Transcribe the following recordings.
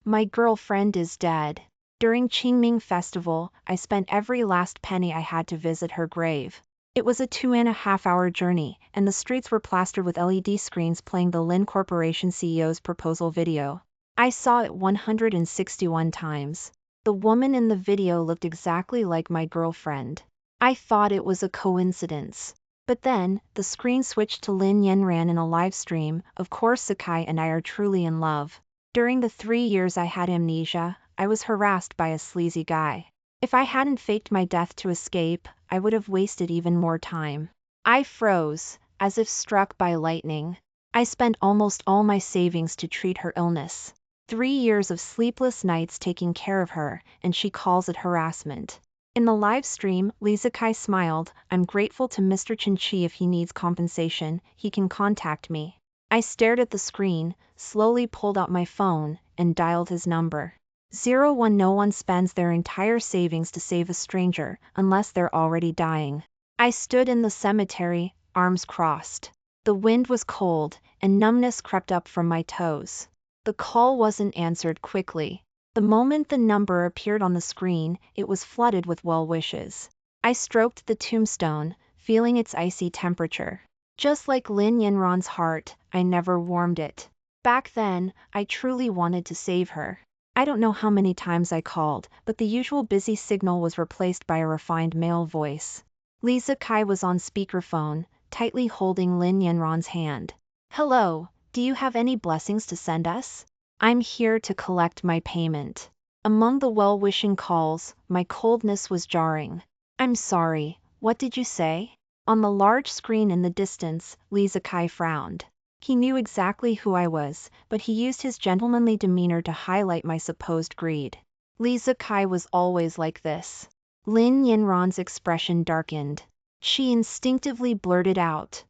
My girlfriend is dead. During Qingming Festival, I spent every last penny I had to visit her grave. It was a 2.5-hour journey, and the streets were plastered with LED screens playing the Lin Corporation CEO's proposal video. I saw it 161 times. The woman in the video looked exactly like my girlfriend. I thought it was a coincidence. But then, the screen switched to Lin Yanran in a live stream. Of course, Sakai and I are truly in love. During the 3 years I had amnesia, I was harassed by a sleazy guy. If I hadn't faked my death to escape, I would have wasted even more time. I froze, as if struck by lightning. I spent almost all my savings to treat her illness. 3 years of sleepless nights taking care of her, and she calls it harassment. In the live stream, Lee Sakai smiled. I'm grateful to Mr. Chin-chi. If he needs compensation, he can contact me. I stared at the screen, slowly pulled out my phone, and dialed his number. 01. No one spends their entire savings to save a stranger, unless they're already dying. I stood in the cemetery, arms crossed. The wind was cold, and numbness crept up from my toes. The call wasn't answered quickly. The moment the number appeared on the screen, it was flooded with well wishes. I stroked the tombstone, feeling its icy temperature. Just like Lin Yanran's heart, I never warmed it. Back then, I truly wanted to save her. I don't know how many times I called, but the usual busy signal was replaced by a refined male voice. Lee Sakai was on speakerphone, tightly holding Lin Yanran's hand. Hello, do you have any blessings to send us? I'm here to collect my payment. Among the well-wishing calls, my coldness was jarring. I'm sorry, what did you say? On the large screen in the distance, Lee Sakai frowned. He knew exactly who I was, but he used his gentlemanly demeanor to highlight my supposed greed. Lee Sakai was always like this. Lin Yanran's expression darkened. She instinctively blurted out.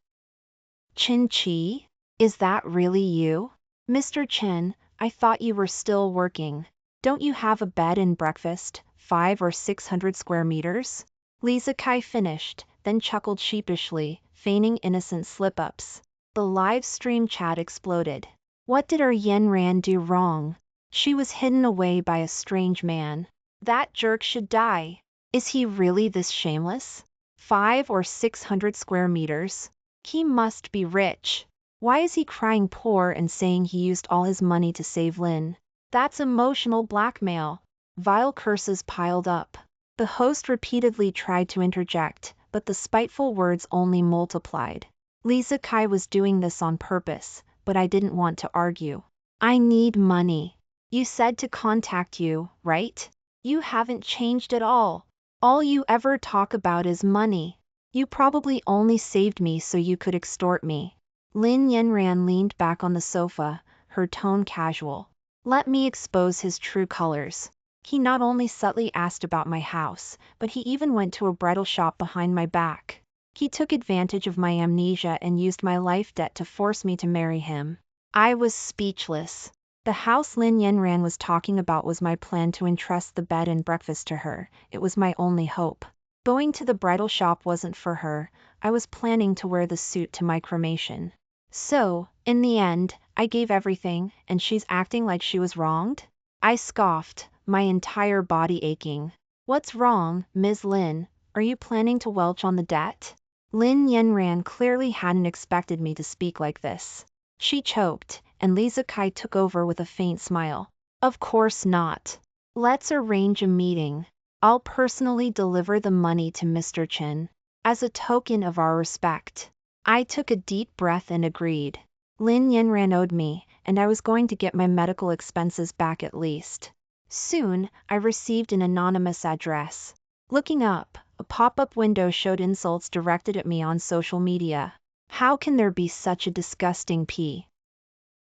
Chin-chi? Is that really you? Mr. Chen, I thought you were still working. Don't you have a bed and breakfast, 500 or 600 square meters? Lee Sakai finished, then chuckled sheepishly, feigning innocent slip-ups. The live stream chat exploded. What did our Yanran do wrong? She was hidden away by a strange man. That jerk should die. Is he really this shameless? 500 or 600 square meters? He must be rich. Why is he crying poor and saying he used all his money to save Lin? That's emotional blackmail. Vile curses piled up. The host repeatedly tried to interject, but the spiteful words only multiplied. Lee Sakai was doing this on purpose, but I didn't want to argue. I need money. You said to contact you, right? You haven't changed at all. All you ever talk about is money. You probably only saved me so you could extort me. Lin Yanran leaned back on the sofa, her tone casual. Let me expose his true colors. He not only subtly asked about my house, but he even went to a bridal shop behind my back. He took advantage of my amnesia and used my life debt to force me to marry him. I was speechless. The house Lin Yanran was talking about was my plan to entrust the bed and breakfast to her. It was my only hope. Going to the bridal shop wasn't for her. I was planning to wear the suit to my cremation. So, in the end, I gave everything, and she's acting like she was wronged? I scoffed, my entire body aching. What's wrong, Ms. Lin? Are you planning to welch on the debt? Lin Yanran clearly hadn't expected me to speak like this. She choked, and Lee Sakai took over with a faint smile. Of course not. Let's arrange a meeting. I'll personally deliver the money to Mr. Chen. As a token of our respect. I took a deep breath and agreed. Lin Yanran owed me, and I was going to get my medical expenses back at least. Soon, I received an anonymous address. Looking up, a pop-up window showed insults directed at me on social media. How can there be such a disgusting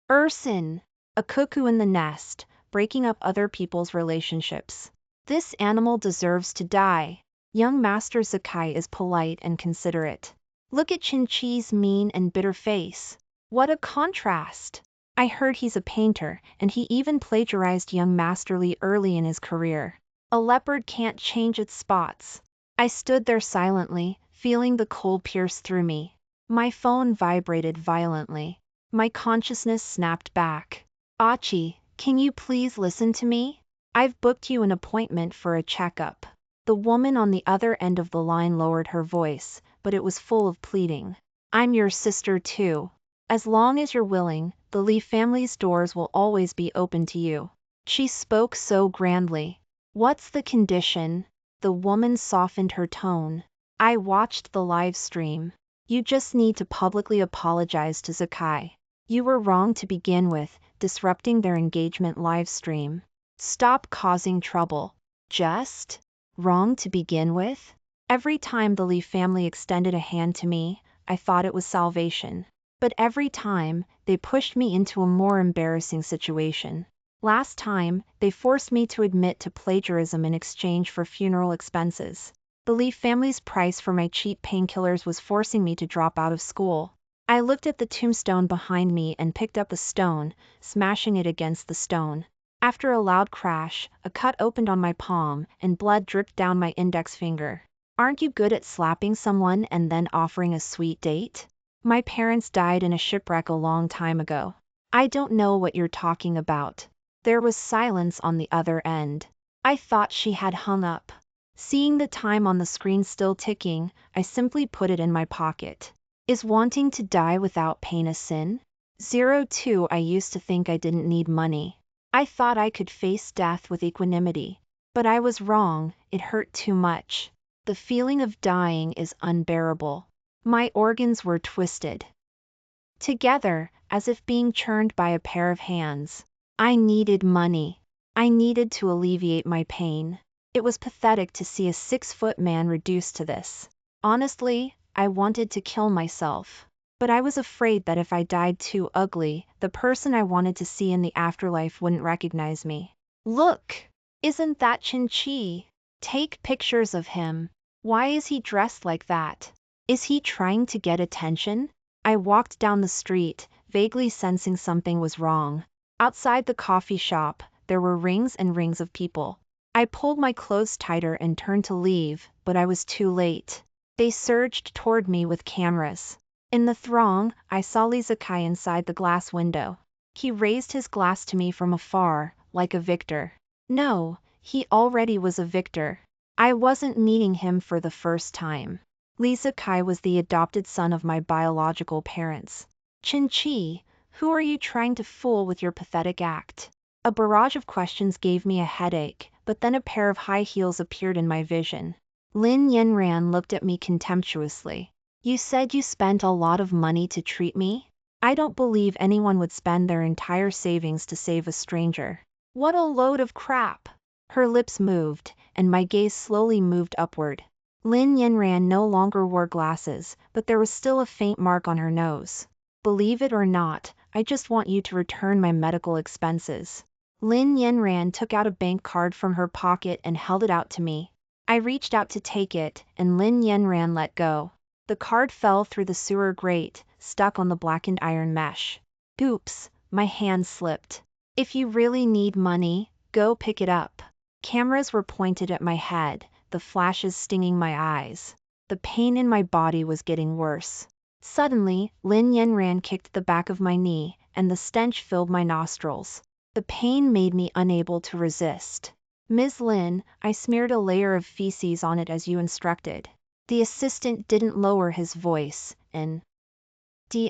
person? A cuckoo in the nest, breaking up other people's relationships. This animal deserves to die. Young Master Sakai is polite and considerate. Look at Chin-chi's mean and bitter face. What a contrast! I heard he's a painter, and he even plagiarized young Master Lee early in his career. A leopard can't change its spots. I stood there silently, feeling the cold pierce through me. My phone vibrated violently. My consciousness snapped back. Achi, Can you please listen to me? I've booked you an appointment for a checkup. The woman on the other end of the line lowered her voice, but it was full of pleading. I'm your sister too. As long as you're willing, the Lee family's doors will always be open to you. She spoke so grandly. What's the condition? The woman softened her tone. I watched the live stream. You just need to publicly apologize to Zakai. You were wrong to begin with, disrupting their engagement live stream. Stop causing trouble. Just wrong to begin with? Every time the Lee family extended a hand to me, I thought it was salvation. But every time, they pushed me into a more embarrassing situation. Last time, they forced me to admit to plagiarism in exchange for funeral expenses. The Lee family's price for my cheap painkillers was forcing me to drop out of school. I looked at the tombstone behind me and picked up a stone, smashing it against the stone. After a loud crash, a cut opened on my palm, and blood dripped down my index finger. Aren't you good at slapping someone and then offering a sweet date? My parents died in a shipwreck a long time ago. I don't know what you're talking about. There was silence on the other end. I thought she had hung up. Seeing the time on the screen still ticking, I simply put it in my pocket. Is wanting to die without pain a sin? 02 I used to think I didn't need money. I thought I could face death with equanimity. But I was wrong, it hurt too much. The feeling of dying is unbearable. My organs were twisted together, as if being churned by a pair of hands. I needed money. I needed to alleviate my pain. It was pathetic to see a 6-foot man reduced to this. Honestly, I wanted to kill myself. But I was afraid that if I died too ugly, the person I wanted to see in the afterlife wouldn't recognize me. Look! Isn't that Chin-Chi? Take pictures of him. Why is he dressed like that? Is he trying to get attention? I walked down the street, vaguely sensing something was wrong. Outside the coffee shop, there were rings and rings of people. I pulled my clothes tighter and turned to leave, but I was too late. They surged toward me with cameras. In the throng, I saw Lee Zakai inside the glass window. He raised his glass to me from afar, like a victor. No, he already was a victor. I wasn't meeting him for the first time. Lee Zakai was the adopted son of my biological parents. Chin-Chi, who are you trying to fool with your pathetic act? A barrage of questions gave me a headache, but then a pair of high heels appeared in my vision. Lin Yanran looked at me contemptuously. You said you spent a lot of money to treat me? I don't believe anyone would spend their entire savings to save a stranger. What a load of crap! Her lips moved, and my gaze slowly moved upward. Lin Yanran no longer wore glasses, but there was still a faint mark on her nose. Believe it or not, I just want you to return my medical expenses. Lin Yanran took out a bank card from her pocket and held it out to me. I reached out to take it, and Lin Yanran let go. The card fell through the sewer grate, stuck on the blackened iron mesh. Oops, my hand slipped. If you really need money, go pick it up. Cameras were pointed at my head, the flashes stinging my eyes. The pain in my body was getting worse. Suddenly, Lin Yanran kicked the back of my knee, and the stench filled my nostrils. The pain made me unable to resist. Ms. Lin, I smeared a layer of feces on it as you instructed. The assistant didn't lower his voice, and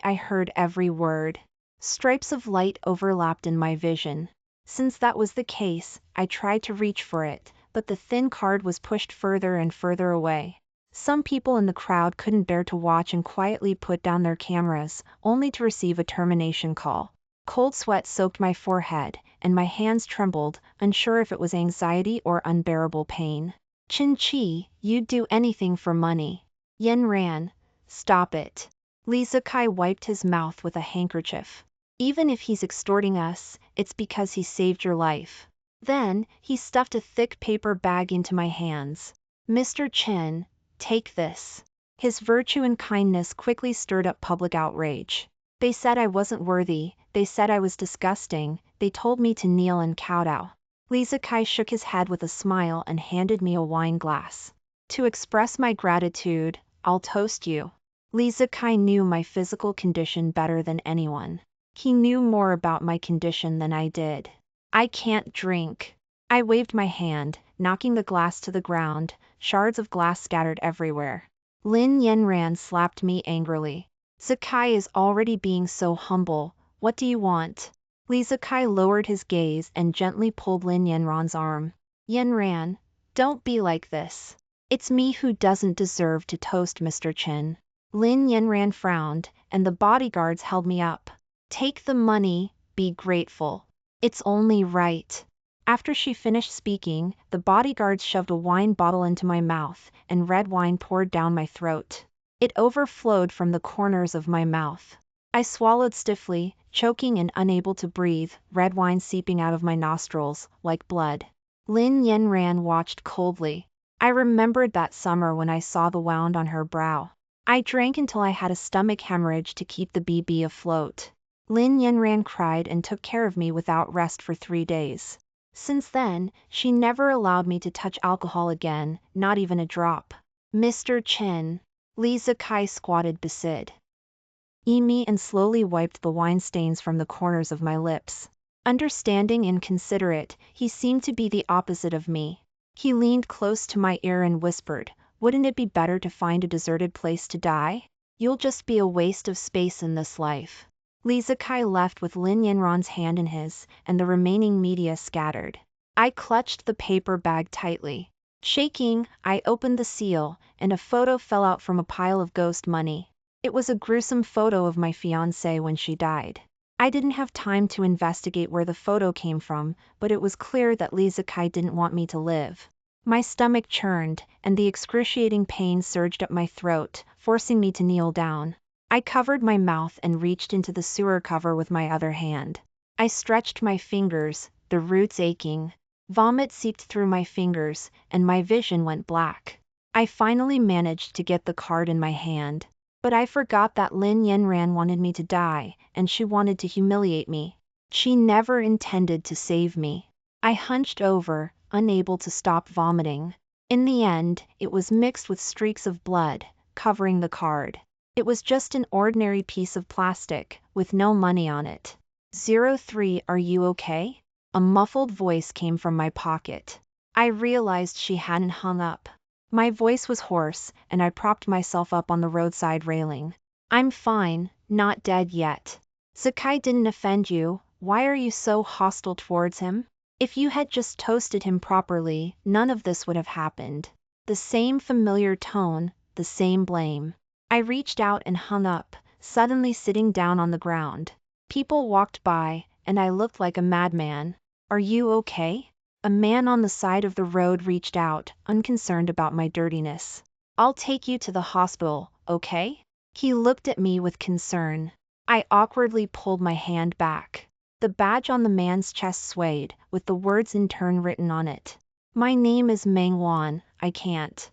I heard every word. Stripes of light overlapped in my vision. Since that was the case, I tried to reach for it, but the thin card was pushed further and further away. Some people in the crowd couldn't bear to watch and quietly put down their cameras, only to receive a termination call. Cold sweat soaked my forehead, and my hands trembled, unsure if it was anxiety or unbearable pain. Chin-Chi, you'd do anything for money. Yanran, stop it. Lee Zakai wiped his mouth with a handkerchief. Even if he's extorting us, it's because he saved your life. Then, he stuffed a thick paper bag into my hands. Mr. Chen, take this. His virtue and kindness quickly stirred up public outrage. They said I wasn't worthy, they said I was disgusting, they told me to kneel and kowtow. Lee Zakai shook his head with a smile and handed me a wine glass. To express my gratitude, I'll toast you. Lee Zakai knew my physical condition better than anyone. He knew more about my condition than I did. I can't drink. I waved my hand, knocking the glass to the ground, shards of glass scattered everywhere. Lin Yanran slapped me angrily. Zakai is already being so humble, what do you want? Li Zakai lowered his gaze and gently pulled Lin Yanran's arm. Yanran, don't be like this. It's me who doesn't deserve to toast Mr. Chen. Lin Yanran frowned, and the bodyguards held me up. Take the money, be grateful. It's only right. After she finished speaking, the bodyguards shoved a wine bottle into my mouth, and red wine poured down my throat. It overflowed from the corners of my mouth. I swallowed stiffly, choking and unable to breathe, red wine seeping out of my nostrils, like blood. Lin Yanran watched coldly. I remembered that summer when I saw the wound on her brow. I drank until I had a stomach hemorrhage to keep the BB afloat. Lin Yanran cried and took care of me without rest for 3 days. Since then, she never allowed me to touch alcohol again, not even a drop. Mr. Chen. Li Zakai squatted beside me and slowly wiped the wine stains from the corners of my lips. Understanding and considerate, he seemed to be the opposite of me. He leaned close to my ear and whispered, "Wouldn't it be better to find a deserted place to die? You'll just be a waste of space in this life." Li Zakai left with Lin Yanran's hand in his, and the remaining media scattered. I clutched the paper bag tightly. Shaking, I opened the seal, and a photo fell out from a pile of ghost money. It was a gruesome photo of my fiancée when she died. I didn't have time to investigate where the photo came from, but it was clear that Li Zakai didn't want me to live. My stomach churned, and the excruciating pain surged up my throat, forcing me to kneel down. I covered my mouth and reached into the sewer cover with my other hand. I stretched my fingers, the roots aching. Vomit seeped through my fingers, and my vision went black. I finally managed to get the card in my hand. But I forgot that Lin Yanran wanted me to die, and she wanted to humiliate me. She never intended to save me. I hunched over, unable to stop vomiting. In the end, it was mixed with streaks of blood, covering the card. It was just an ordinary piece of plastic, with no money on it. 03, are you okay? A muffled voice came from my pocket. I realized she hadn't hung up. My voice was hoarse, and I propped myself up on the roadside railing. I'm fine, not dead yet. Zakai didn't offend you, why are you so hostile towards him? If you had just toasted him properly, none of this would have happened. The same familiar tone, the same blame. I reached out and hung up, suddenly sitting down on the ground. People walked by, and I looked like a madman. Are you okay? A man on the side of the road reached out, unconcerned about my dirtiness. I'll take you to the hospital, okay? He looked at me with concern. I awkwardly pulled my hand back. The badge on the man's chest swayed, with the words in turn written on it. My name is Meng Wan, I can't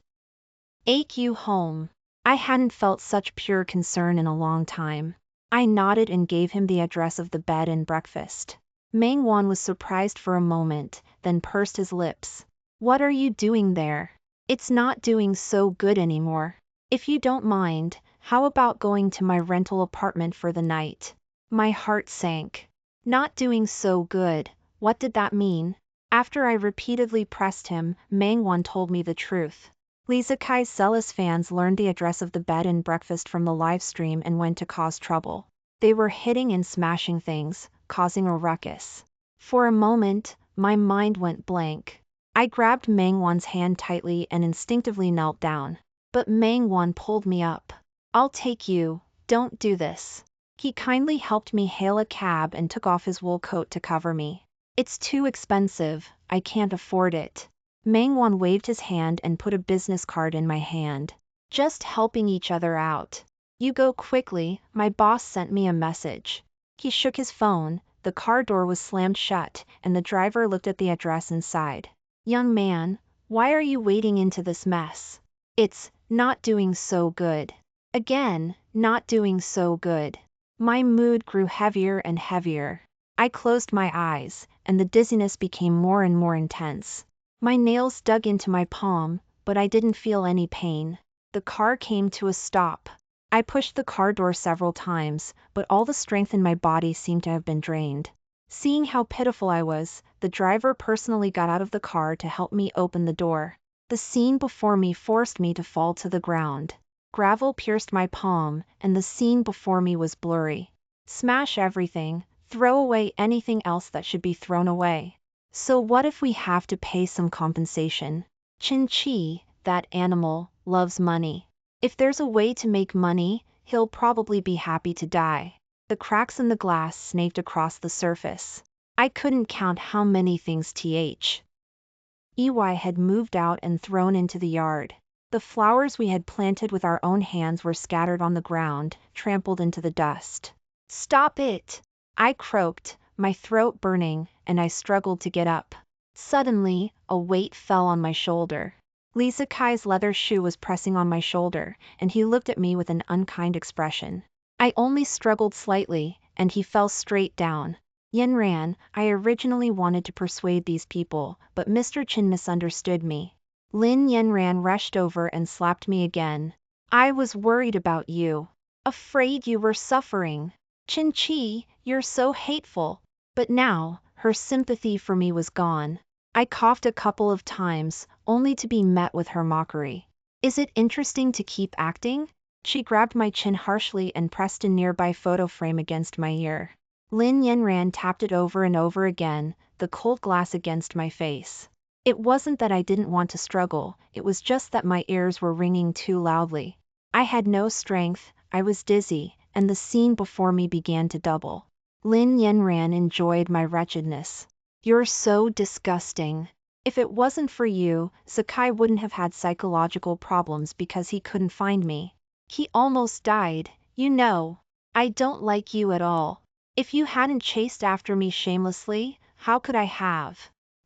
take you home. I hadn't felt such pure concern in a long time. I nodded and gave him the address of the bed and breakfast. Meng Wan was surprised for a moment, then pursed his lips. What are you doing there? It's not doing so good anymore. If you don't mind, how about going to my rental apartment for the night? My heart sank. Not doing so good, what did that mean? After I repeatedly pressed him, Meng Wan told me the truth. Li Zakai's zealous fans learned the address of the bed and breakfast from the live stream and went to cause trouble. They were hitting and smashing things, causing a ruckus. For a moment, my mind went blank. I grabbed Meng Wan's hand tightly and instinctively knelt down. But Meng Wan pulled me up. I'll take you, don't do this. He kindly helped me hail a cab and took off his wool coat to cover me. It's too expensive, I can't afford it. Meng Wan waved his hand and put a business card in my hand. Just helping each other out. You go quickly, my boss sent me a message. He shook his phone, the car door was slammed shut, and the driver looked at the address inside. Young man, why are you wading into this mess? It's not doing so good. Again, not doing so good. My mood grew heavier and heavier. I closed my eyes, and the dizziness became more and more intense. My nails dug into my palm, but I didn't feel any pain. The car came to a stop. I pushed the car door several times, but all the strength in my body seemed to have been drained. Seeing how pitiful I was, the driver personally got out of the car to help me open the door. The scene before me forced me to fall to the ground. Gravel pierced my palm, and the scene before me was blurry. Smash everything, throw away anything else that should be thrown away. So what if we have to pay some compensation? Chin-Chi, that animal, loves money. If there's a way to make money, he'll probably be happy to die. The cracks in the glass snaked across the surface. I couldn't count how many things EY had moved out and thrown into the yard. The flowers we had planted with our own hands were scattered on the ground, trampled into the dust. Stop it! I croaked, my throat burning, and I struggled to get up. Suddenly, a weight fell on my shoulder. Lee Sakai's leather shoe was pressing on my shoulder, and he looked at me with an unkind expression. I only struggled slightly, and he fell straight down. Yenran, I originally wanted to persuade these people, but Mr. Chin misunderstood me. Lin Yenran rushed over and slapped me again. I was worried about you. Afraid you were suffering. Chin-Chi, you're so hateful. But now, her sympathy for me was gone. I coughed a couple of times, only to be met with her mockery. Is it interesting to keep acting? She grabbed my chin harshly and pressed a nearby photo frame against my ear. Lin Yenran tapped it over and over again, the cold glass against my face. It wasn't that I didn't want to struggle, it was just that my ears were ringing too loudly. I had no strength, I was dizzy, and the scene before me began to double. Lin Yenran enjoyed my wretchedness. You're so disgusting. If it wasn't for you, Sakai wouldn't have had psychological problems because he couldn't find me. He almost died, you know. I don't like you at all. If you hadn't chased after me shamelessly, how could I have?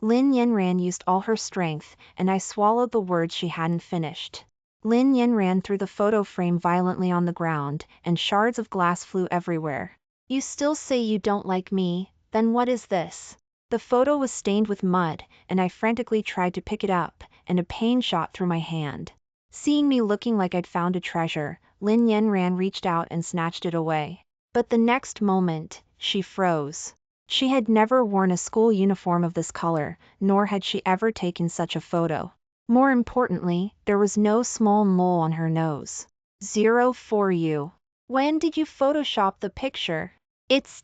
Lin Yenran used all her strength, and I swallowed the words she hadn't finished. Lin Yenran threw the photo frame violently on the ground, and shards of glass flew everywhere. You still say you don't like me, then what is this? The photo was stained with mud, and I frantically tried to pick it up, and a pain shot through my hand. Seeing me looking like I'd found a treasure, Lin Yenran reached out and snatched it away. But the next moment, she froze. She had never worn a school uniform of this color, nor had she ever taken such a photo. More importantly, there was no small mole on her nose. 0 for you. When did you Photoshop the picture? It's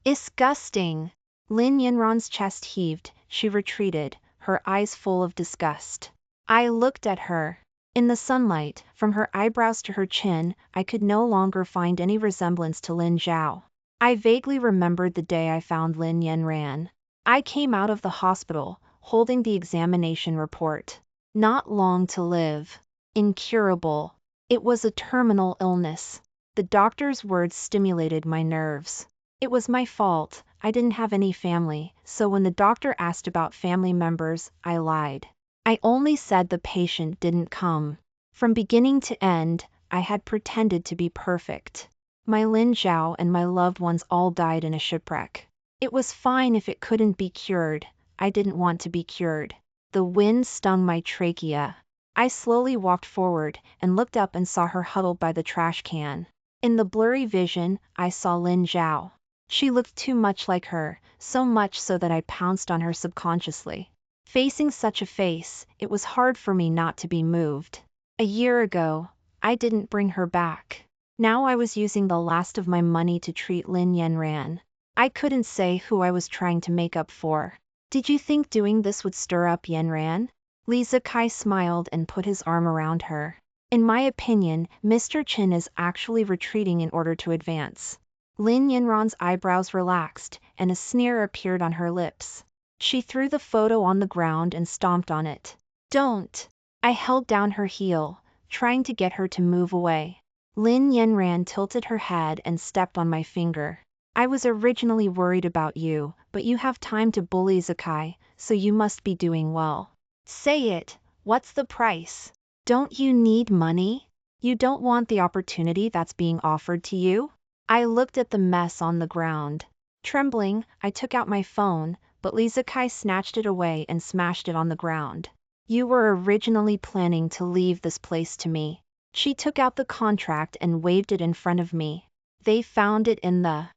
disgusting. Lin Yenran's chest heaved, she retreated, her eyes full of disgust. I looked at her. In the sunlight, from her eyebrows to her chin, I could no longer find any resemblance to Lin Zhao. I vaguely remembered the day I found Lin Yenran. I came out of the hospital, holding the examination report. Not long to live. Incurable. It was a terminal illness. The doctor's words stimulated my nerves. It was my fault, I didn't have any family, so when the doctor asked about family members, I lied. I only said the patient didn't come. From beginning to end, I had pretended to be perfect. My Lin Zhao and my loved ones all died in a shipwreck. It was fine if it couldn't be cured, I didn't want to be cured. The wind stung my trachea. I slowly walked forward and looked up and saw her huddled by the trash can. In the blurry vision, I saw Lin Zhao. She looked too much like her, so much so that I pounced on her subconsciously. Facing such a face, it was hard for me not to be moved. A year ago, I didn't bring her back. Now I was using the last of my money to treat Lin Yenran. I couldn't say who I was trying to make up for. Did you think doing this would stir up Yenran? Lee Sakai smiled and put his arm around her. In my opinion, Mr. Chin is actually retreating in order to advance. Lin Yenran's eyebrows relaxed, and a sneer appeared on her lips. She threw the photo on the ground and stomped on it. Don't! I held down her heel, trying to get her to move away. Lin Yenran tilted her head and stepped on my finger. I was originally worried about you, but you have time to bully Sakai, so you must be doing well. Say it, what's the price? Don't you need money? You don't want the opportunity that's being offered to you? I looked at the mess on the ground. Trembling, I took out my phone, but Lee Sakai snatched it away and smashed it on the ground. You were originally planning to leave this place to me. She took out the contract and waved it in front of me. They found it in the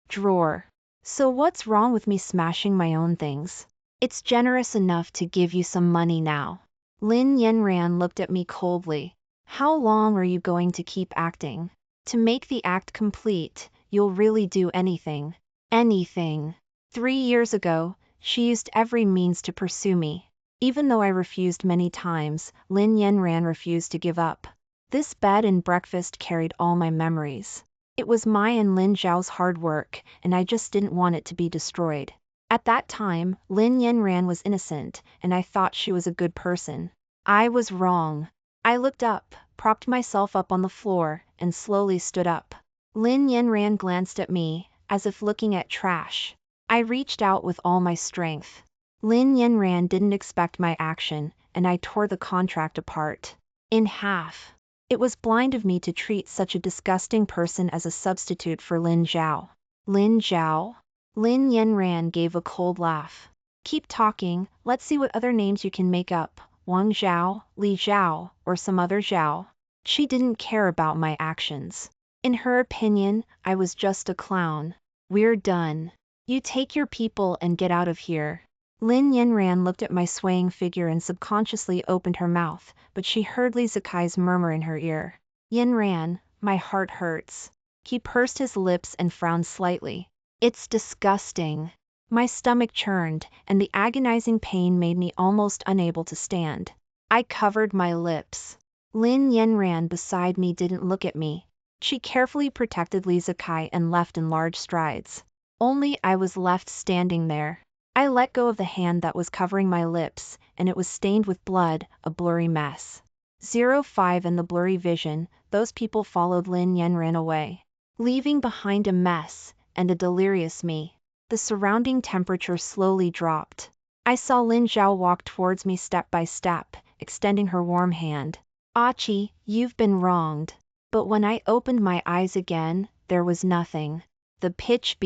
drawer. So what's wrong with me smashing my own things? It's generous enough to give you some money now. Lin Yanran looked at me coldly. How long are you going to keep acting? To make the act complete, you'll really do anything. Anything. 3 years ago, she used every means to pursue me. Even though I refused many times, Lin Yanran refused to give up. This bed and breakfast carried all my memories. It was my and Lin Zhao's hard work, and I just didn't want it to be destroyed. At that time, Lin Yanran was innocent, and I thought she was a good person. I was wrong. I looked up, propped myself up on the floor, and slowly stood up. Lin Yanran glanced at me, as if looking at trash. I reached out with all my strength. Lin Yanran didn't expect my action, and I tore the contract apart. In half. It was blind of me to treat such a disgusting person as a substitute for Lin Zhao. Lin Zhao? Lin Yanran gave a cold laugh. Keep talking, let's see what other names you can make up. Wang Zhao, Li Zhao, or some other Zhao. She didn't care about my actions. In her opinion, I was just a clown. We're done. You take your people and get out of here. Lin Yanran looked at my swaying figure and subconsciously opened her mouth, but she heard Li Zikai's murmur in her ear. Yanran, my heart hurts. He pursed his lips and frowned slightly. It's disgusting. My stomach churned, and the agonizing pain made me almost unable to stand. I covered my lips. Lin Yanran beside me didn't look at me. She carefully protected Li Zikai and left in large strides. Only I was left standing there. I let go of the hand that was covering my lips, and it was stained with blood, a blurry mess. 05 and the blurry vision, those people followed Lin Yanran away, leaving behind a mess, and a delirious me. The surrounding temperature slowly dropped. I saw Lin Zhao walk towards me step by step, extending her warm hand. Achi, you've been wronged. But when I opened my eyes again, there was nothing. The pitch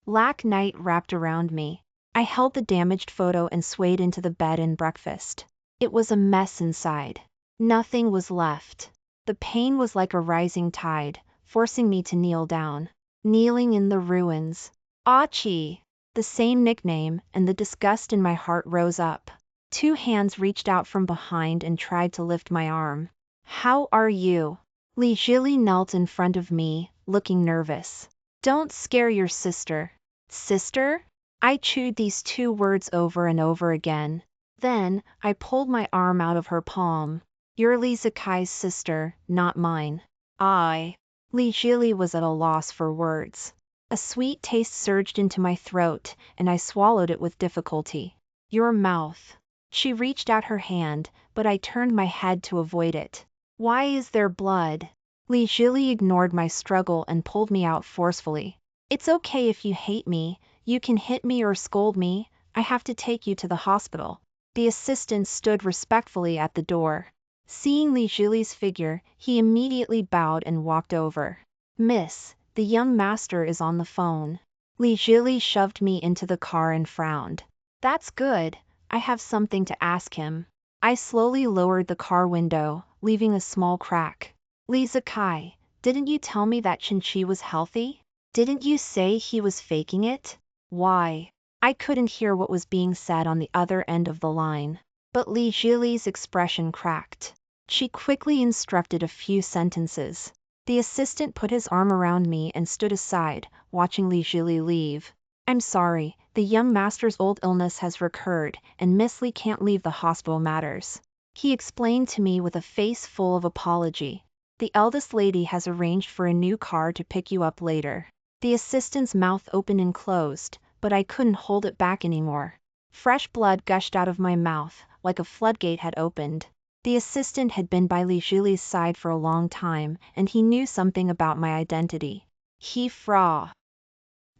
black night wrapped around me. I held the damaged photo and swayed into the bed and breakfast. It was a mess inside. Nothing was left. The pain was like a rising tide, forcing me to kneel down. Kneeling in the ruins. Achi! The same nickname, and the disgust in my heart rose up. 2 hands reached out from behind and tried to lift my arm. How are you? Li Zhili knelt in front of me, looking nervous. Don't scare your sister. Sister? I chewed these 2 words over and over again. Then, I pulled my arm out of her palm. You're Li Zikai's sister, not mine. Li Zhili was at a loss for words. A sweet taste surged into my throat, and I swallowed it with difficulty. Your mouth. She reached out her hand, but I turned my head to avoid it. Why is there blood? Li Zhili ignored my struggle and pulled me out forcefully. It's okay if you hate me, you can hit me or scold me, I have to take you to the hospital. The assistant stood respectfully at the door. Seeing Li Zhili's figure, he immediately bowed and walked over. Miss, the young master is on the phone. Li Zhili shoved me into the car and frowned. That's good, I have something to ask him. I slowly lowered the car window, leaving a small crack. Li Zikai, didn't you tell me that Chenqi was healthy? Didn't you say he was faking it? Why? I couldn't hear what was being said on the other end of the line. But Li Zhili's expression cracked. She quickly instructed a few sentences. The assistant put his arm around me and stood aside, watching Li Zhili leave. I'm sorry, the young master's old illness has recurred, and Miss Li can't leave the hospital matters. He explained to me with a face full of apology. The eldest lady has arranged for a new car to pick you up later. The assistant's mouth opened and closed, but I couldn't hold it back anymore. Fresh blood gushed out of my mouth, like a floodgate had opened. The assistant had been by Li Zhili's side for a long time, and he knew something about my identity. He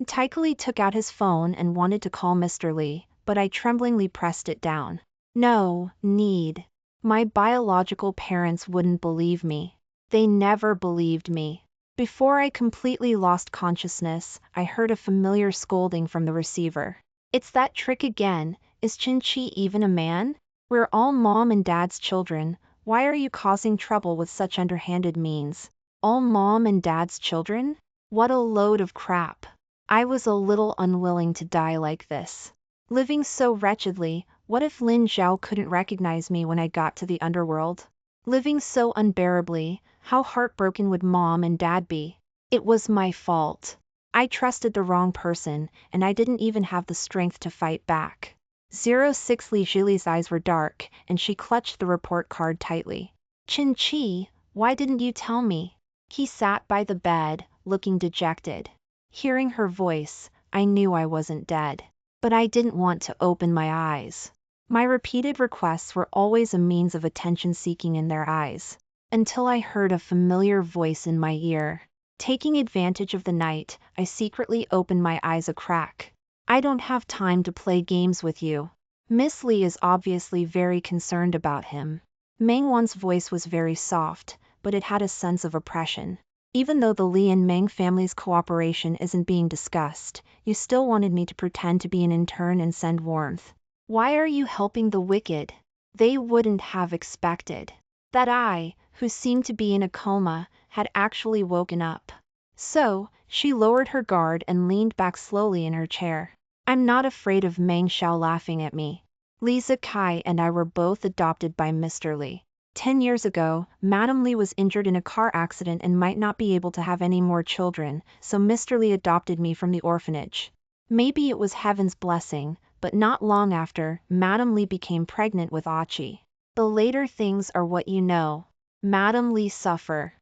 Tyke took out his phone and wanted to call Mr. Li, but I tremblingly pressed it down. No need. My biological parents wouldn't believe me. They never believed me. Before I completely lost consciousness, I heard a familiar scolding from the receiver. It's that trick again, is Chenqi even a man? We're all mom and dad's children, why are you causing trouble with such underhanded means? All mom and dad's children? What a load of crap. I was a little unwilling to die like this. Living so wretchedly, what if Lin Zhao couldn't recognize me when I got to the underworld? Living so unbearably, how heartbroken would Mom and Dad be? It was my fault. I trusted the wrong person, and I didn't even have the strength to fight back. 06 Li Julie's eyes were dark, and she clutched the report card tightly. Qin Chi, why didn't you tell me? He sat by the bed, looking dejected. Hearing her voice, I knew I wasn't dead. But I didn't want to open my eyes. My repeated requests were always a means of attention-seeking in their eyes. Until I heard a familiar voice in my ear. Taking advantage of the night, I secretly opened my eyes a crack. I don't have time to play games with you. Miss Li is obviously very concerned about him. Meng Wan's voice was very soft, but it had a sense of oppression. Even though the Li and Meng family's cooperation isn't being discussed, you still wanted me to pretend to be an intern and send warmth. Why are you helping the wicked? They wouldn't have expected that I, who seemed to be in a coma, had actually woken up. So, she lowered her guard and leaned back slowly in her chair. I'm not afraid of Meng Xiao laughing at me. Li Zikai and I were both adopted by Mr. Li. 10 years ago, Madame Li was injured in a car accident and might not be able to have any more children, so Mr. Li adopted me from the orphanage. Maybe it was heaven's blessing, but not long after, Madame Li became pregnant with Achi. The later things are what you know. Madame Li suffered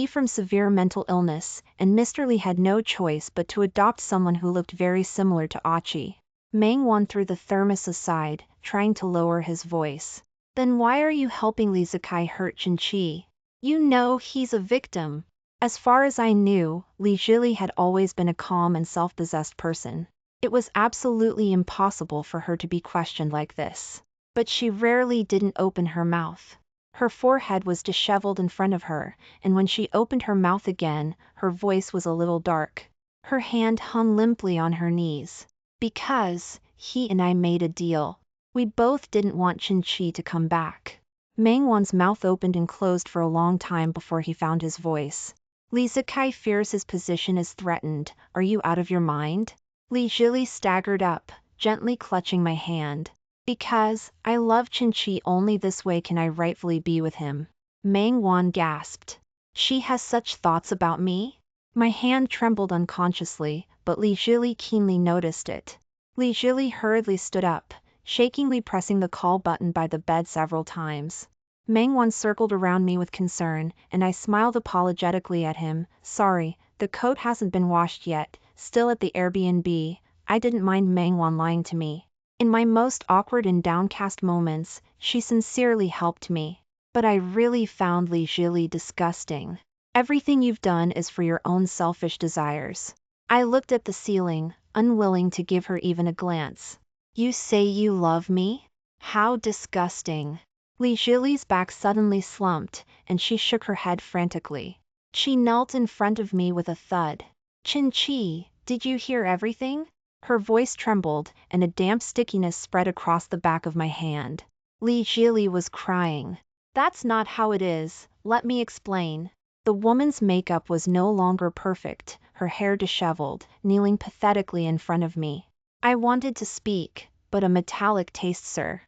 from severe mental illness, and Mr. Li had no choice but to adopt someone who looked very similar to Achi. Meng Wan threw the thermos aside, trying to lower his voice. Then why are you helping Li Zikai hurt Qin Chi? You know he's a victim. As far as I knew, Li Zhili had always been a calm and self-possessed person. It was absolutely impossible for her to be questioned like this. But she rarely didn't open her mouth. Her forehead was disheveled in front of her, and when she opened her mouth again, her voice was a little dark. Her hand hung limply on her knees. Because he and I made a deal. We both didn't want Qin Chi to come back. Meng Wan's mouth opened and closed for a long time before he found his voice. Li Zikai fears his position is threatened. Are you out of your mind? Li Zhili staggered up, gently clutching my hand. Because I love Qin Chi, only this way can I rightfully be with him. Meng Wan gasped. She has such thoughts about me? My hand trembled unconsciously, but Li Zhili keenly noticed it. Li Zhili hurriedly stood up, shakingly pressing the call button by the bed several times. Meng Wan circled around me with concern, and I smiled apologetically at him. Sorry, the coat hasn't been washed yet, still at the Airbnb. I didn't mind Meng Wan lying to me. In my most awkward and downcast moments, she sincerely helped me. But I really found Li Zhili disgusting. Everything you've done is for your own selfish desires. I looked at the ceiling, unwilling to give her even a glance. You say you love me? How disgusting. Li Zhili's back suddenly slumped, and she shook her head frantically. She knelt in front of me with a thud. Qin Chi, did you hear everything? Her voice trembled, and a damp stickiness spread across the back of my hand. Li Zhili was crying. That's not how it is, let me explain. The woman's makeup was no longer perfect, her hair disheveled, kneeling pathetically in front of me. I wanted to speak, but a metallic taste, sir.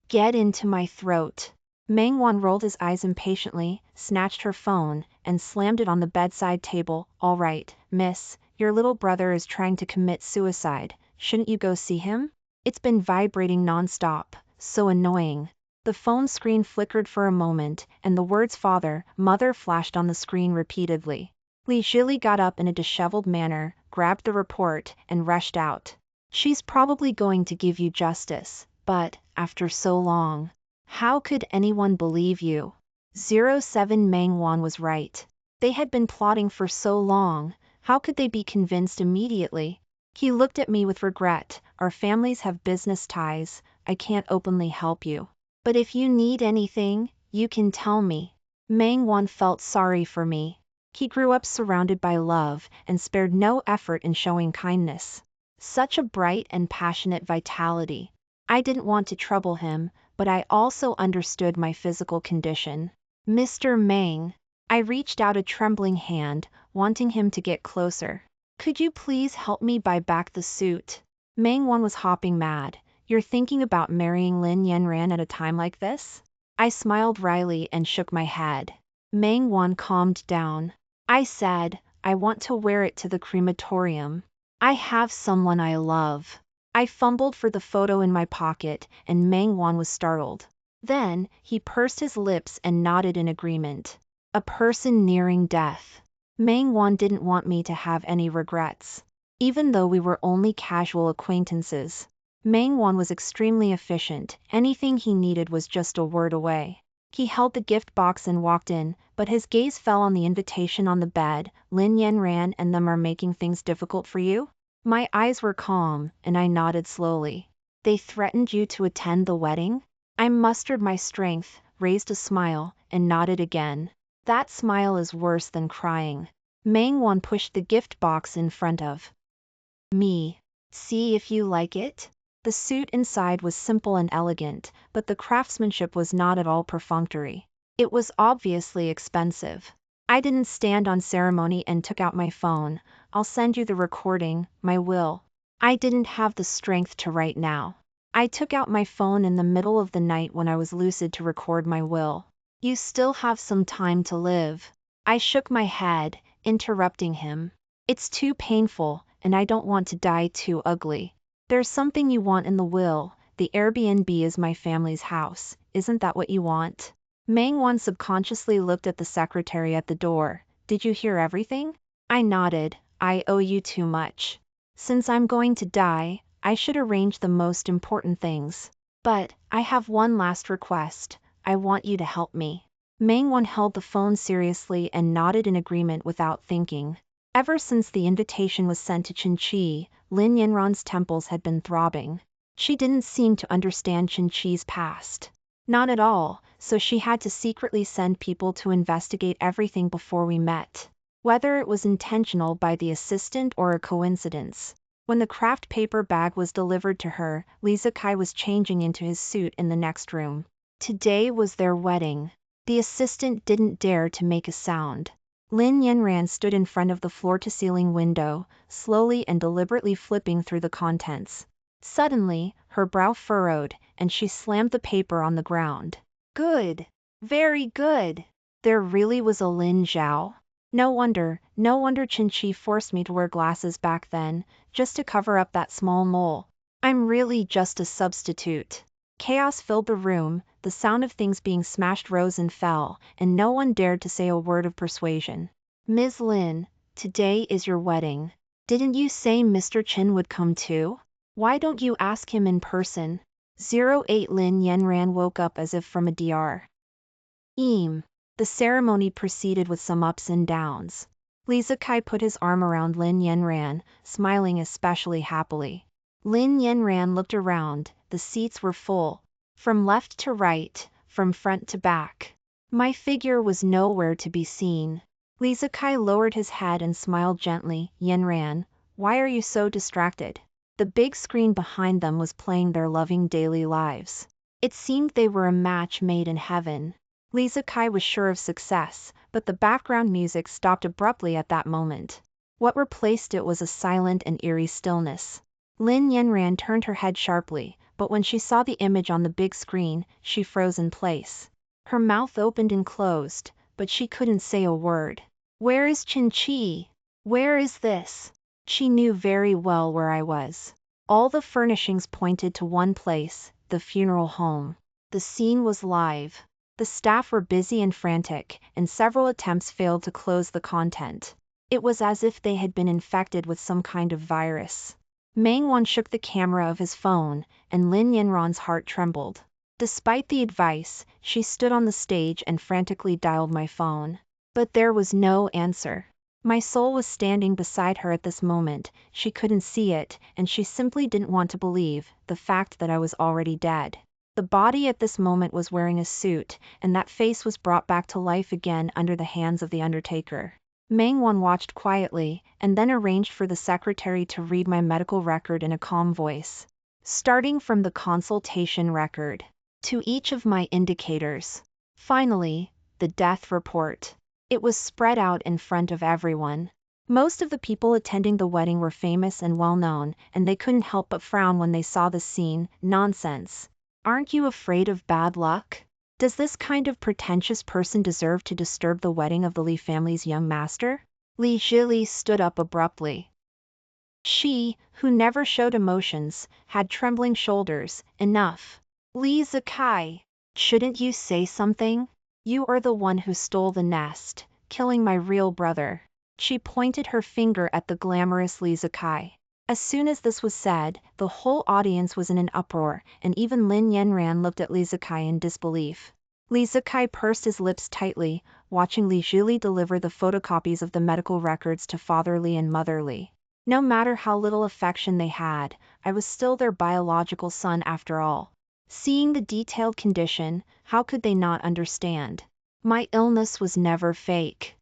Get into my throat. Meng Wan rolled his eyes impatiently, snatched her phone, and slammed it on the bedside table. All right, miss, your little brother is trying to commit suicide. Shouldn't you go see him? It's been vibrating non-stop, so annoying. The phone screen flickered for a moment, and the words father, mother flashed on the screen repeatedly. Li Zhili got up in a disheveled manner, grabbed the report, and rushed out. She's probably going to give you justice, but, after so long, how could anyone believe you? 07 Meng Wan was right. They had been plotting for so long, how could they be convinced immediately? He looked at me with regret. Our families have business ties, I can't openly help you. But if you need anything, you can tell me. Meng Wan felt sorry for me. He grew up surrounded by love, and spared no effort in showing kindness. Such a bright and passionate vitality. I didn't want to trouble him, but I also understood my physical condition. Mr. Meng. I reached out a trembling hand, wanting him to get closer. Could you please help me buy back the suit? Meng Wan was hopping mad. You're thinking about marrying Lin Yanran at a time like this? I smiled wryly and shook my head. Meng Wan calmed down. I said, I want to wear it to the crematorium. I have someone I love. I fumbled for the photo in my pocket, and Meng Wan was startled. Then, he pursed his lips and nodded in agreement. A person nearing death. Meng Wan didn't want me to have any regrets. Even though we were only casual acquaintances. Meng Wan was extremely efficient, anything he needed was just a word away. He held the gift box and walked in, but his gaze fell on the invitation on the bed. Lin Yanran and them are making things difficult for you? My eyes were calm, and I nodded slowly. They threatened you to attend the wedding? I mustered my strength, raised a smile, and nodded again. That smile is worse than crying. Meng Wan pushed the gift box in front of me. See if you like it? The suit inside was simple and elegant, but the craftsmanship was not at all perfunctory. It was obviously expensive. I didn't stand on ceremony and took out my phone. I'll send you the recording, my will. I didn't have the strength to write now. I took out my phone in the middle of the night when I was lucid to record my will. You still have some time to live. I shook my head, interrupting him. It's too painful, and I don't want to die too ugly. There's something you want in the will. The Airbnb is my family's house. Isn't that what you want? Meng Wan subconsciously looked at the secretary at the door. Did you hear everything? I nodded. I owe you too much. Since I'm going to die, I should arrange the most important things. But, I have one last request. I want you to help me. Meng Wan held the phone seriously and nodded in agreement without thinking. Ever since the invitation was sent to Qin-Chi, Lin Yanran's temples had been throbbing. She didn't seem to understand Qin-Chi's past. Not at all, so she had to secretly send people to investigate everything before we met. Whether it was intentional by the assistant or a coincidence. When the craft paper bag was delivered to her, Li Zikai was changing into his suit in the next room. Today was their wedding. The assistant didn't dare to make a sound. Lin Yanran stood in front of the floor-to-ceiling window, slowly and deliberately flipping through the contents. Suddenly, her brow furrowed, and she slammed the paper on the ground. Good. Very good. There really was a Lin Zhao. No wonder Qin-Chi forced me to wear glasses back then, just to cover up that small mole. I'm really just a substitute. Chaos filled the room, the sound of things being smashed rose and fell, and no one dared to say a word of persuasion. Ms. Lin, today is your wedding. Didn't you say Mr. Chen would come too? Why don't you ask him in person? 08 Lin Yanran woke up as if from a DR. The ceremony proceeded with some ups and downs. Li Zikai put his arm around Lin Yanran, smiling especially happily. Lin Yanran looked around, the seats were full. From left to right, from front to back. My figure was nowhere to be seen. Li Zikai lowered his head and smiled gently. Yanran, why are you so distracted? The big screen behind them was playing their loving daily lives. It seemed they were a match made in heaven. Li Zikai was sure of success, but the background music stopped abruptly at that moment. What replaced it was a silent and eerie stillness. Lin Yanran turned her head sharply, but when she saw the image on the big screen, she froze in place. Her mouth opened and closed, but she couldn't say a word. Where is Qin-Chi? Where is this? She knew very well where I was. All the furnishings pointed to one place, the funeral home. The scene was live. The staff were busy and frantic, and several attempts failed to close the content. It was as if they had been infected with some kind of virus. Meng Wan shook the camera of his phone, and Lin Yanran's heart trembled. Despite the advice, she stood on the stage and frantically dialed my phone. But there was no answer. My soul was standing beside her at this moment, she couldn't see it, and she simply didn't want to believe the fact that I was already dead. The body at this moment was wearing a suit, and that face was brought back to life again under the hands of the undertaker. Meng Wan watched quietly, and then arranged for the secretary to read my medical record in a calm voice. Starting from the consultation record, to each of my indicators. Finally, the death report. It was spread out in front of everyone. Most of the people attending the wedding were famous and well-known, and they couldn't help but frown when they saw the scene. Nonsense. Aren't you afraid of bad luck? Does this kind of pretentious person deserve to disturb the wedding of the Li family's young master? Li Zhili stood up abruptly. She, who never showed emotions, had trembling shoulders. Enough. Li Zikai, shouldn't you say something? You are the one who stole the nest, killing my real brother. She pointed her finger at the glamorous Li Zikai. As soon as this was said, the whole audience was in an uproar, and even Lin Yanran looked at Li Zikai in disbelief. Li Zikai pursed his lips tightly, watching Li Zhili deliver the photocopies of the medical records to Father Li and Mother Li. No matter how little affection they had, I was still their biological son after all. Seeing the detailed condition, how could they not understand? My illness was never fake.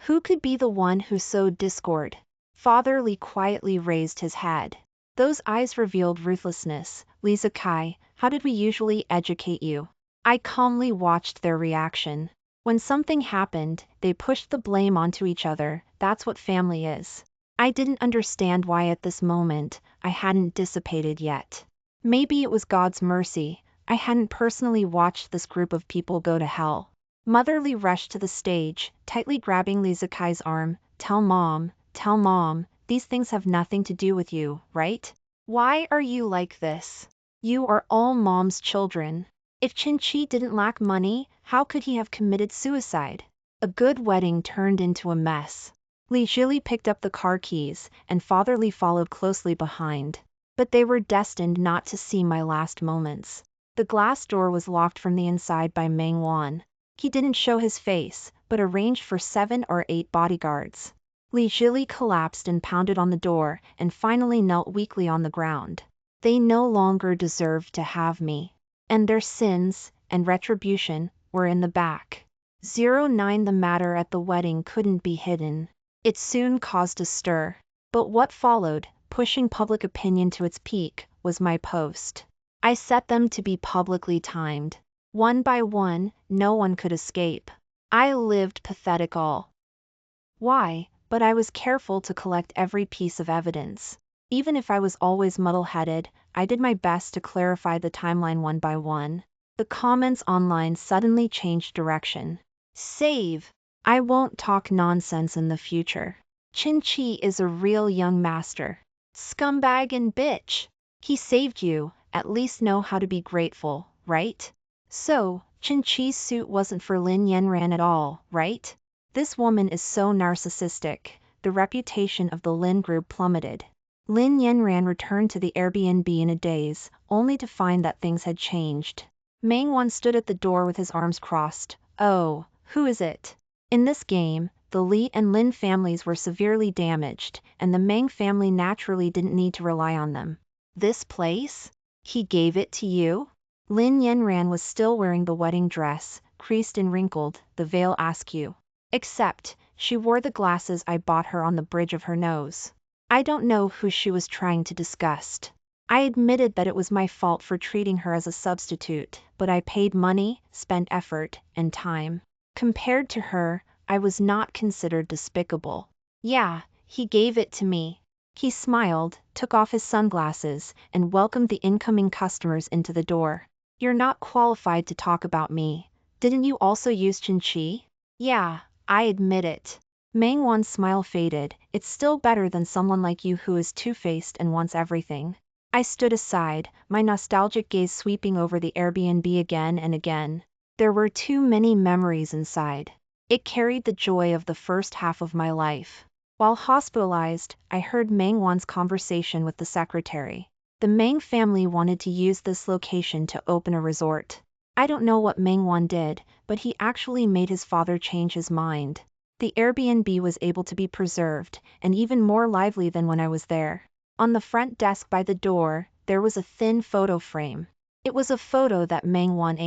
Who could be the one who sowed discord? Father Li quietly raised his head. Those eyes revealed ruthlessness. Li Zikai, how did we usually educate you? I calmly watched their reaction. When something happened, they pushed the blame onto each other. That's what family is. I didn't understand why at this moment, I hadn't dissipated yet. Maybe it was God's mercy. I hadn't personally watched this group of people go to hell. Mother Li rushed to the stage, tightly grabbing Li Zikai's arm. Tell mom, these things have nothing to do with you, right? Why are you like this? You are all mom's children. If Qin didn't lack money, how could he have committed suicide? A good wedding turned into a mess. Li Zhili picked up the car keys, and Father Li followed closely behind. But they were destined not to see my last moments. The glass door was locked from the inside by Meng Wan. He didn't show his face, but arranged for 7 or 8 bodyguards. Li Zhili collapsed and pounded on the door, and finally knelt weakly on the ground. They no longer deserved to have me. And their sins, and retribution, were in the back. 09 The matter at the wedding couldn't be hidden. It soon caused a stir. But what followed, pushing public opinion to its peak, was my post. I set them to be publicly timed. One by one, no one could escape. I lived pathetic all. Why? But I was careful to collect every piece of evidence. Even if I was always muddle-headed, I did my best to clarify the timeline one by one. The comments online suddenly changed direction. Save! I won't talk nonsense in the future. Qin is a real young master. Scumbag and bitch. He saved you, at least know how to be grateful, right? So, Qin suit wasn't for Lin Yanran at all, right? This woman is so narcissistic. The reputation of the Lin group plummeted. Lin Yanran returned to the Airbnb in a daze, only to find that things had changed. Meng Wan stood at the door with his arms crossed. Oh, who is it? In this game, the Li and Lin families were severely damaged, and the Meng family naturally didn't need to rely on them. This place? He gave it to you? Lin Yanran was still wearing the wedding dress, creased and wrinkled, the veil askew. Except, she wore the glasses I bought her on the bridge of her nose. I don't know who she was trying to disgust. I admitted that it was my fault for treating her as a substitute, but I paid money, spent effort, and time. Compared to her, I was not considered despicable. Yeah, he gave it to me. He smiled, took off his sunglasses, and welcomed the incoming customers into the door. You're not qualified to talk about me. Didn't you also use Qin? Yeah, I admit it. Meng Wan's smile faded. It's still better than someone like you who is two-faced and wants everything. I stood aside, my nostalgic gaze sweeping over the Airbnb again and again. There were too many memories inside. It carried the joy of the first half of my life. While hospitalized, I heard Meng Wan's conversation with the secretary. The Meng family wanted to use this location to open a resort. I don't know what Meng Wan did, but he actually made his father change his mind. The Airbnb was able to be preserved, and even more lively than when I was there. On the front desk by the door, there was a thin photo frame. It was a photo that Meng Wan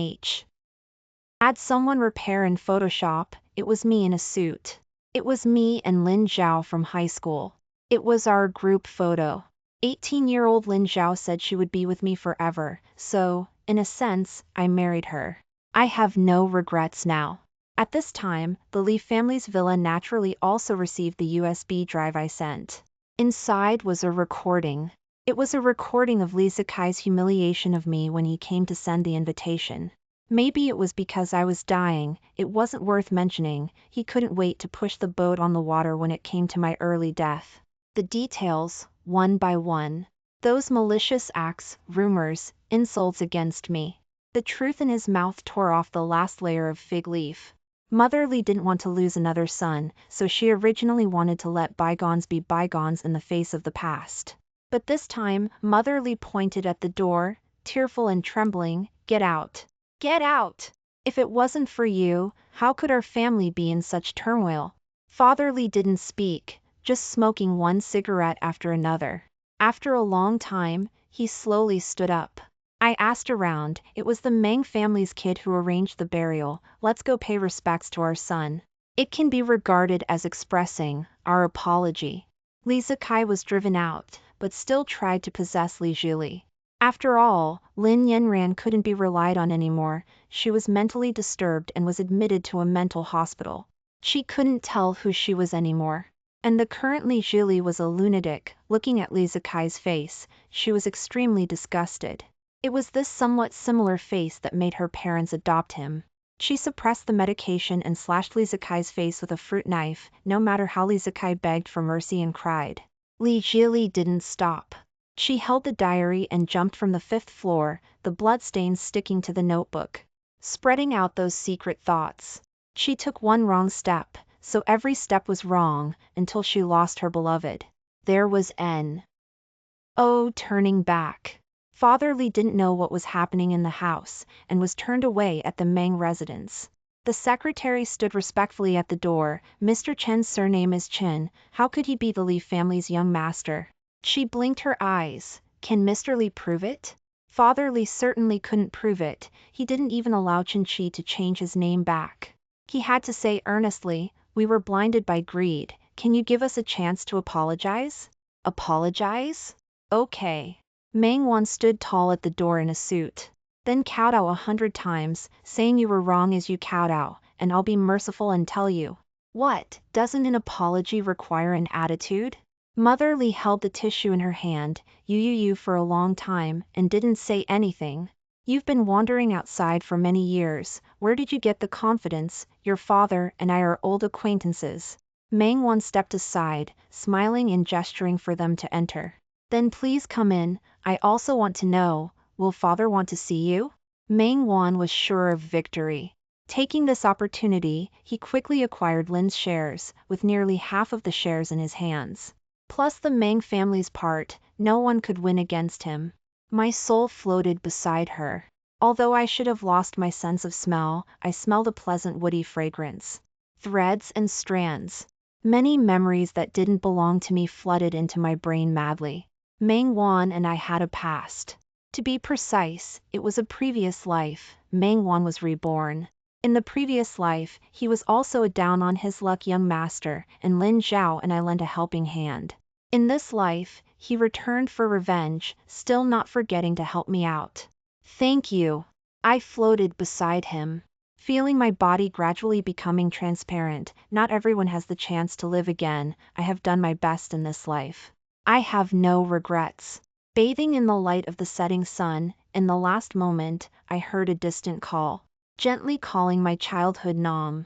had someone repair in Photoshop. It was me in a suit. It was me and Lin Zhao from high school. It was our group photo. 18-year-old Lin Zhao said she would be with me forever, so, in a sense, I married her. I have no regrets now. At this time, the Lee family's villa naturally also received the USB drive I sent. Inside was a recording. It was a recording of Lee Zakai's humiliation of me when he came to send the invitation. Maybe it was because I was dying, it wasn't worth mentioning, he couldn't wait to push the boat on the water when it came to my early death. The details, one by one. Those malicious acts, rumors, insults against me. The truth in his mouth tore off the last layer of fig leaf. Mother Lee didn't want to lose another son, so she originally wanted to let bygones be bygones in the face of the past. But this time, Mother Lee pointed at the door, tearful and trembling, "Get out. Get out! If it wasn't for you, how could our family be in such turmoil?" Father Lee didn't speak, just smoking one cigarette after another. After a long time, he slowly stood up. I asked around, it was the Meng family's kid who arranged the burial, let's go pay respects to our son. It can be regarded as expressing our apology. Lee Zakai was driven out, but still tried to possess Li Zhili. After all, Lin Yanran couldn't be relied on anymore, she was mentally disturbed and was admitted to a mental hospital. She couldn't tell who she was anymore. And the current Li Zhili was a lunatic. Looking at Li Zakai's face, she was extremely disgusted. It was this somewhat similar face that made her parents adopt him. She suppressed the medication and slashed Li Zakai's face with a fruit knife, no matter how Li Zakai begged for mercy and cried. Li Zhili didn't stop. She held the diary and jumped from the 5th floor, the bloodstains sticking to the notebook, spreading out those secret thoughts. She took one wrong step, so every step was wrong, until she lost her beloved. There was no turning back. Father Lee didn't know what was happening in the house, and was turned away at the Meng residence. The secretary stood respectfully at the door. "Mr. Chen's surname is Chen, how could he be the Lee family's young master?" She blinked her eyes. "Can Mr. Lee prove it?" Father Lee certainly couldn't prove it, he didn't even allow Chen Chi to change his name back. He had to say earnestly, "We were blinded by greed, can you give us a chance to apologize?" Apologize? Okay. Meng Wan stood tall at the door in a suit. "Then kowtow 100 times, saying you were wrong as you kowtow, and I'll be merciful and tell you." What, doesn't an apology require an attitude? Mother Lee held the tissue in her hand, you for a long time, and didn't say anything. "You've been wandering outside for many years, where did you get the confidence? Your father and I are old acquaintances." Meng Wan stepped aside, smiling and gesturing for them to enter. "Then please come in, I also want to know, will father want to see you?" Meng Wan was sure of victory. Taking this opportunity, he quickly acquired Lin's shares, with nearly half of the shares in his hands. Plus the Meng family's part, no one could win against him. My soul floated beside her. Although I should have lost my sense of smell, I smelled a pleasant woody fragrance. Threads and strands. Many memories that didn't belong to me flooded into my brain madly. Meng Wan and I had a past. To be precise, it was a previous life. Meng Wan was reborn. In the previous life, he was also a down-on-his-luck young master, and Lin Zhao and I lent a helping hand. In this life, he returned for revenge, still not forgetting to help me out. Thank you. I floated beside him, feeling my body gradually becoming transparent. Not everyone has the chance to live again. I have done my best in this life. I have no regrets. Bathing in the light of the setting sun, in the last moment, I heard a distant call. Gently calling my childhood nom.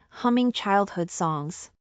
Humming childhood songs.